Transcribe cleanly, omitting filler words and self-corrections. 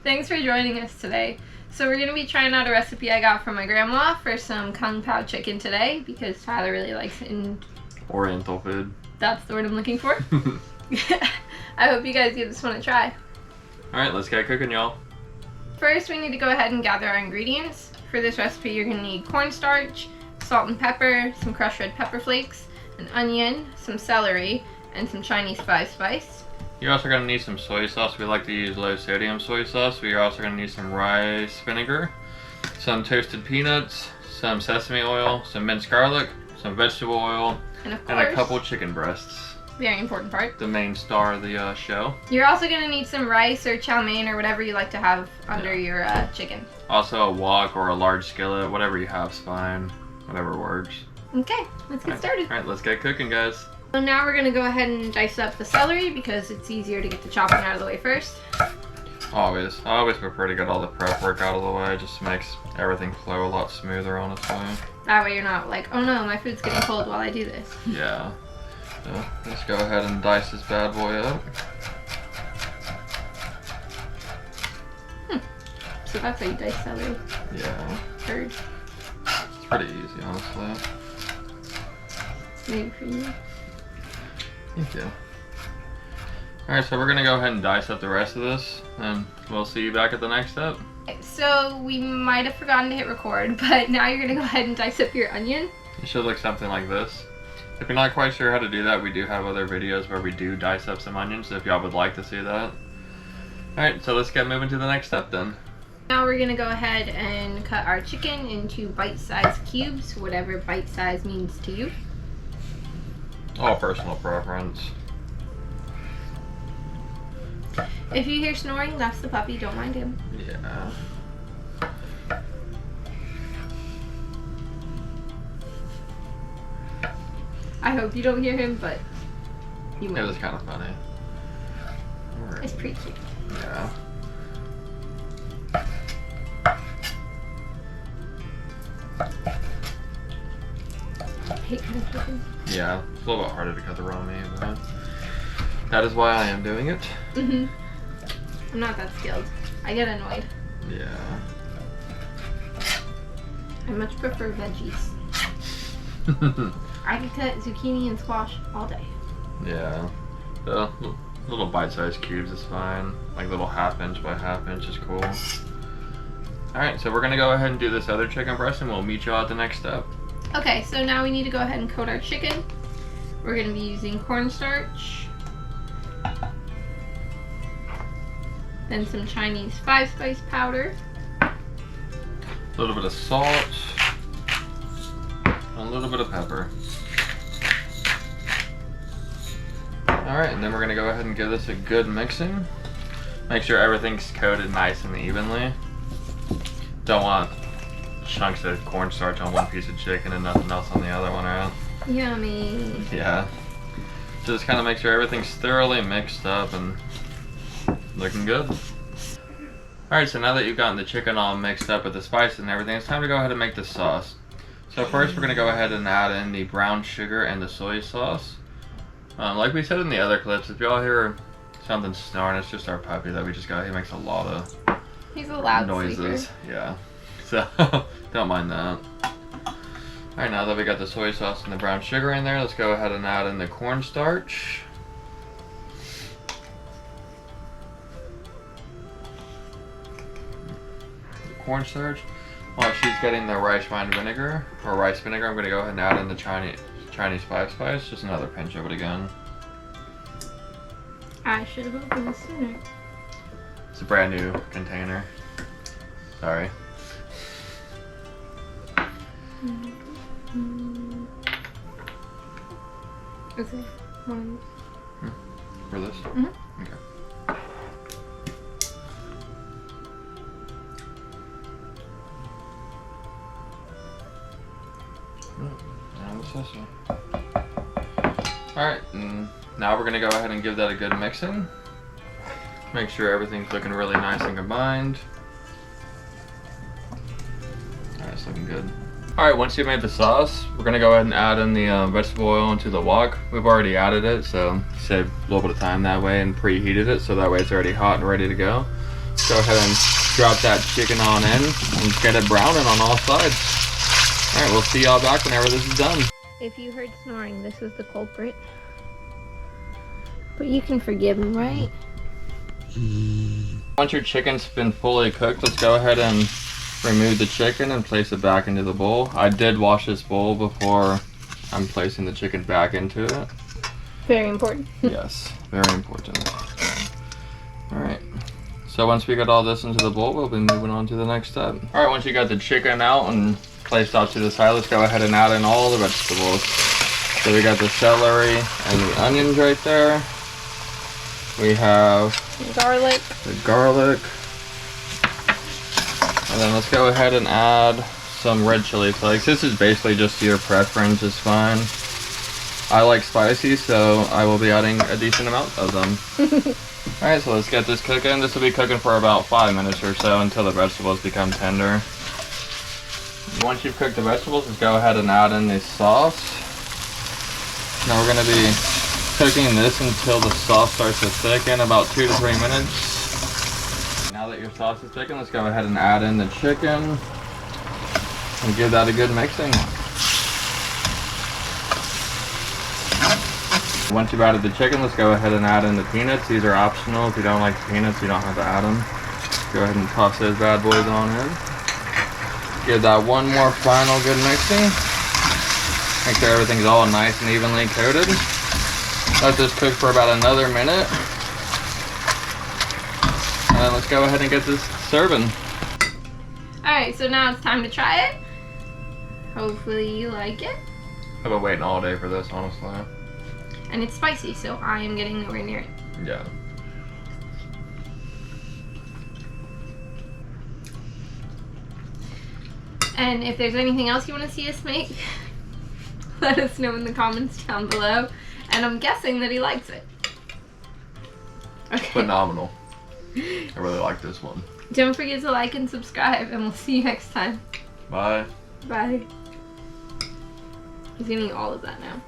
Thanks for joining us today. So we're going to be trying out a recipe I got from my grandma for some kung pao chicken today because Tyler really likes it and oriental food. That's the word I'm looking for. I hope you guys give this one a try. Alright, let's get cooking, y'all. First, we need to go ahead and gather our ingredients. For this recipe, you're going to need cornstarch, salt and pepper, some crushed red pepper flakes, an onion, some celery, and some Chinese 5-spice. You're also going to need some soy sauce. We like to use low sodium soy sauce. You're also going to need some rice vinegar, some toasted peanuts, some sesame oil, some minced garlic, some vegetable oil, and of course, and a couple chicken breasts. Very important part. The main star of the show. You're also going to need some rice or chow mein or whatever you like to have under your chicken. Also a wok or a large skillet, whatever you have is fine. Whatever works. Okay, let's get started. Alright, let's get cooking, guys. So now we're going to go ahead and dice up the celery because it's easier to get the chopping out of the way first. Always. I always prefer to get all the prep work out of the way. It just makes everything flow a lot smoother, honestly. That way you're not like, oh no, my food's getting cold while I do this. Yeah. So let's go ahead and dice this bad boy up. So that's how you dice celery. Yeah. Heard. It's pretty easy, honestly. Maybe for you. Thank you. Alright, so we're going to go ahead and dice up the rest of this, and we'll see you back at the next step. So we might have forgotten to hit record, but now you're going to go ahead and dice up your onion. It should look something like this. If you're not quite sure how to do that, we do have other videos where we do dice up some onions, if y'all would like to see that. Alright, so let's get moving to the next step then. Now we're going to go ahead and cut our chicken into bite-sized cubes, whatever bite-size means to you. All personal preference. If you hear snoring, that's the puppy, don't mind him. Yeah. I hope you don't hear him, but you might. It was kind of funny. It's pretty cute. Yeah. I hate cutting chicken. Yeah, it's a little bit harder to cut the raw meat, but that is why I am doing it. I'm not that skilled. I get annoyed. Yeah. I much prefer veggies. I can cut zucchini and squash all day. Yeah. The little bite-sized cubes is fine. Like little half-inch by half-inch is cool. Alright, so we're going to go ahead and do this other chicken breast and we'll meet y'all at the next step. Okay, so now we need to go ahead and coat our chicken. We're going to be using cornstarch. Then some Chinese 5-spice powder. A little bit of salt. And a little bit of pepper. Alright, and then we're going to go ahead and give this a good mixing. Make sure everything's coated nice and evenly. Don't want chunks of cornstarch on one piece of chicken and nothing else on the other one, right? Yummy. Yeah. Just kind of make sure everything's thoroughly mixed up and looking good. Alright, so now that you've gotten the chicken all mixed up with the spices and everything, it's time to go ahead and make the sauce. So first we're going to go ahead and add in the brown sugar and the soy sauce. Like we said in the other clips, if y'all hear something snoring, it's just our puppy that we just got. He makes a lot of He's a loud noises. sleeper. Yeah. So don't mind that. Alright, now that we got the soy sauce and the brown sugar in there, let's go ahead and add in the cornstarch. Cornstarch. While she's getting the rice vinegar, I'm going to go ahead and add in the Chinese 5-spice. Just another pinch of it again. I should have opened this sooner. It's a brand new container. Sorry. Is it one? For this? Okay. And the sesame. Alright, and now we're going to go ahead and give that a good mixing. Make sure everything's looking really nice and combined. Alright, it's looking good. Alright, once you've made the sauce, we're going to go ahead and add in the vegetable oil into the wok. We've already added it, so save a little bit of time that way and preheated it, so that way it's already hot and ready to go. Go ahead and drop that chicken on in and get it browning on all sides. Alright, we'll see y'all back whenever this is done. If you heard snoring, this is the culprit. But you can forgive him, right? Once your chicken's been fully cooked, let's go ahead and remove the chicken and place it back into the bowl. I did wash this bowl before I'm placing the chicken back into it. Very important. Yes, very important. Alright, so once we got all this into the bowl, we'll be moving on to the next step. Alright, once you got the chicken out and placed off to the side, let's go ahead and add in all the vegetables. So we got the celery and the onions right there. We have garlic. The garlic. And then let's go ahead and add some red chili flakes. This is basically just your preference, it's fine. I like spicy, so I will be adding a decent amount of them. Alright, so let's get this cooking. This will be cooking for about 5 minutes or so until the vegetables become tender. Once you've cooked the vegetables, let's go ahead and add in the sauce. Now we're going to be cooking this until the sauce starts to thicken, about 2 to 3 minutes. Now that your sauce is thickened, let's go ahead and add in the chicken and give that a good mixing. Once you've added the chicken, let's go ahead and add in the peanuts. These are optional. If you don't like the peanuts, you don't have to add them. Go ahead and toss those bad boys on in. Give that one more final good mixing. Make sure everything's all nice and evenly coated. Let this cook for about another minute. And then let's go ahead and get this serving. Alright, so now it's time to try it. Hopefully you like it. I've been waiting all day for this, honestly. And it's spicy, so I am getting nowhere near it. Yeah. And if there's anything else you want to see us make, let us know in the comments down below. And I'm guessing that he likes it. Okay. Phenomenal. I really like this one. Don't forget to like and subscribe, and we'll see you next time. Bye. Bye. He's gonna eat all of that now.